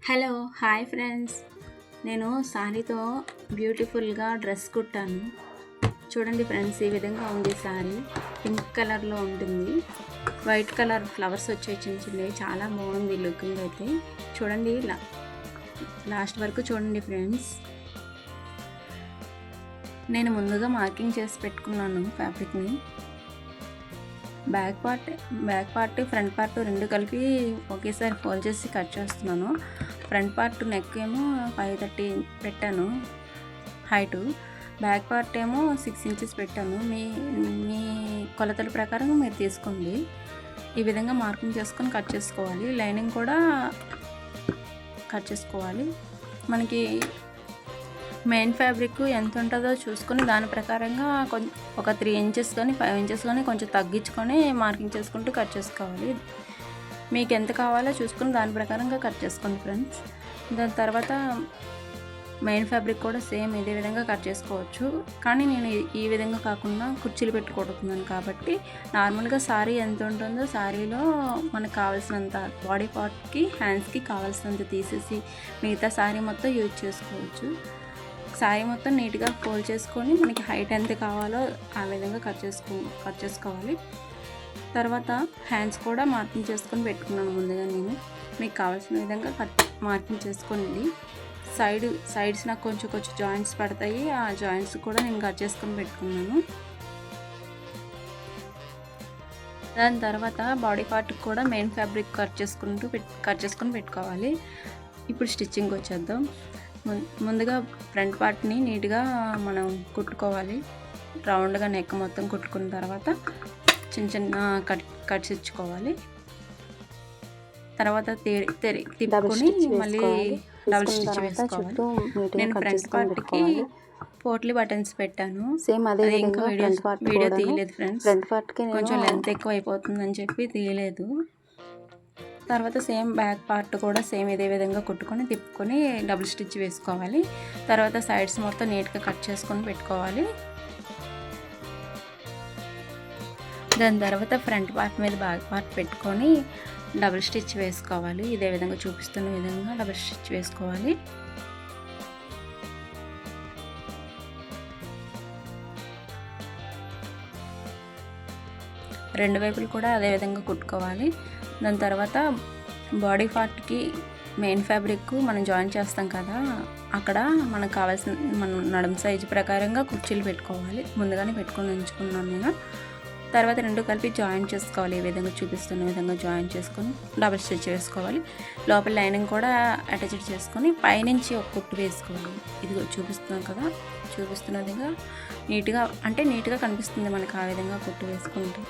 Hello hi friends, నేను శారీతో బ్యూటిఫుల్గా dress కుట్టాను. చూడండి ఫ్రెండ్స్, ఈ విధంగా ఉంది శారీ. పింక్ కలర్లో ఉంటుంది, వైట్ కలర్ ఫ్లవర్స్ వచ్చే చిన్న చాలా బాగుంది లుకింగ్ అయితే. చూడండి, లాస్ట్ వరకు చూడండి ఫ్రెండ్స్. నేను ముందుగా మార్కింగ్ చేసి పెట్టుకున్నాను ఫ్యాబ్రిక్ని. బ్యాక్ పార్ట్ ఫ్రంట్ పార్ట్ రెండు కలిపి ఒకేసారి ఫోల్డ్ చేసి కట్ చేస్తున్నాను. ఫ్రంట్ పార్ట్ నెక్ ఏమో 530 పెట్టాను హైటు, బ్యాక్ పార్ట్ ఏమో 6 ఇంచెస్ పెట్టాను. మీ కొలతల ప్రకారం మీరు తీసుకోండి. ఈ విధంగా మార్కింగ్ చేసుకొని కట్ చేసుకోవాలి. లైనింగ్ కూడా కట్ చేసుకోవాలి. మనకి మెయిన్ ఫ్యాబ్రిక్ ఎంత ఉంటుందో చూసుకొని దాని ప్రకారంగా ఒక 3 ఇంచెస్ కానీ 5 ఇంచెస్ కానీ కొంచెం తగ్గించుకొని మార్కింగ్ చేసుకుంటూ కట్ చేసుకోవాలి. మీకు ఎంత కావాలో చూసుకొని దాని ప్రకారంగా కట్ చేసుకోండి ఫ్రెండ్స్. దాని తర్వాత మెయిన్ ఫ్యాబ్రిక్ కూడా సేమ్ ఇదే విధంగా కట్ చేసుకోవచ్చు. కానీ నేను ఈ విధంగా కాకుండా కుర్చీలు పెట్టుకుంటున్నాను కాబట్టి నార్మల్గా శారీ ఎంత ఉంటుందో శారీలో మనకు కావాల్సినంత బాడీ పార్ట్కి హ్యాండ్స్కి కావాల్సినంత తీసేసి మిగతా శారీ మొత్తం యూజ్ చేసుకోవచ్చు. శారీ మొత్తం నీట్గా ఫోల్డ్ చేసుకొని మనకి హైట్ ఎంత కావాలో ఆ విధంగా కట్ చేసుకోవాలి. తర్వాత హ్యాండ్స్ కూడా మార్కింగ్ చేసుకొని పెట్టుకున్నాను ముందుగా. నేను మీకు కావాల్సిన విధంగా మార్కింగ్ చేసుకోండి. సైడ్స్ నాకు కొంచెం జాయింట్స్ పడతాయి, ఆ జాయింట్స్ కూడా నేను కట్ చేసుకొని పెట్టుకున్నాను. దాని తర్వాత బాడీ పార్ట్కి కూడా మెయిన్ ఫ్యాబ్రిక్ కట్ చేసుకొని పెట్టుకోవాలి. ఇప్పుడు స్టిచ్చింగ్ వచ్చేద్దాం. ముందుగా ఫ్రంట్ పార్ట్ని నీట్గా మనం కుట్టుకోవాలి. రౌండ్గా నెక్ మొత్తం కుట్టుకున్న తర్వాత చిన్న కట్స్ ఇచ్చుకోవాలి. తర్వాత తిప్పుకొని మళ్ళీ డబుల్ స్టిచ్ వేసుకోవాలి. నేను ఫ్రంట్ పార్ట్కి పోట్లీ బటన్స్ పెట్టాను. సేమ్ అదే ఇంకా వీడియో తీయలేదు ఫ్రెండ్స్, కొంచెం లెంత్ ఎక్కువ అయిపోతుందని చెప్పి తీయలేదు. తర్వాత సేమ్ బ్యాక్ పార్ట్ కూడా సేమ్ ఇదే విధంగా కుట్టుకొని తిప్పుకొని డబుల్ స్టిచ్ వేసుకోవాలి. తర్వాత సైడ్స్ మొత్తం నీట్గా కట్ చేసుకొని పెట్టుకోవాలి. దాని తర్వాత ఫ్రంట్ పార్ట్ మీద బ్యాక్ పార్ట్ పెట్టుకొని డబుల్ స్టిచ్ వేసుకోవాలి. ఇదే విధంగా చూపిస్తున్న విధంగా డబుల్ స్టిచ్ వేసుకోవాలి. రెండు వైపులు కూడా అదే విధంగా కుట్టుకోవాలి. దాని తర్వాత బాడీ పార్ట్కి మెయిన్ ఫ్యాబ్రిక్ మనం జాయిన్ చేస్తాం కదా, అక్కడ మనకు కావాల్సిన మన నడుము సైజు ప్రకారంగా కుర్చీలు పెట్టుకోవాలి. ముందుగానే పెట్టుకొని ఉంచుకున్నాను నేను. తర్వాత రెండు కలిపి జాయిన్ చేసుకోవాలి. ఈ విధంగా చూపిస్తున్న విధంగా జాయిన్ చేసుకొని డబుల్ స్టిచ్ వేసుకోవాలి. లోపల లైనింగ్ కూడా అటాచ్డ్ చేసుకొని పైనుంచి ఒక కుట్టు వేసుకోవాలి. ఇది చూపిస్తున్నాం కదా, చూపిస్తున్న విధంగా నీట్గా కనిపిస్తుంది మనకు. ఆ విధంగా కుట్టు వేసుకుంటే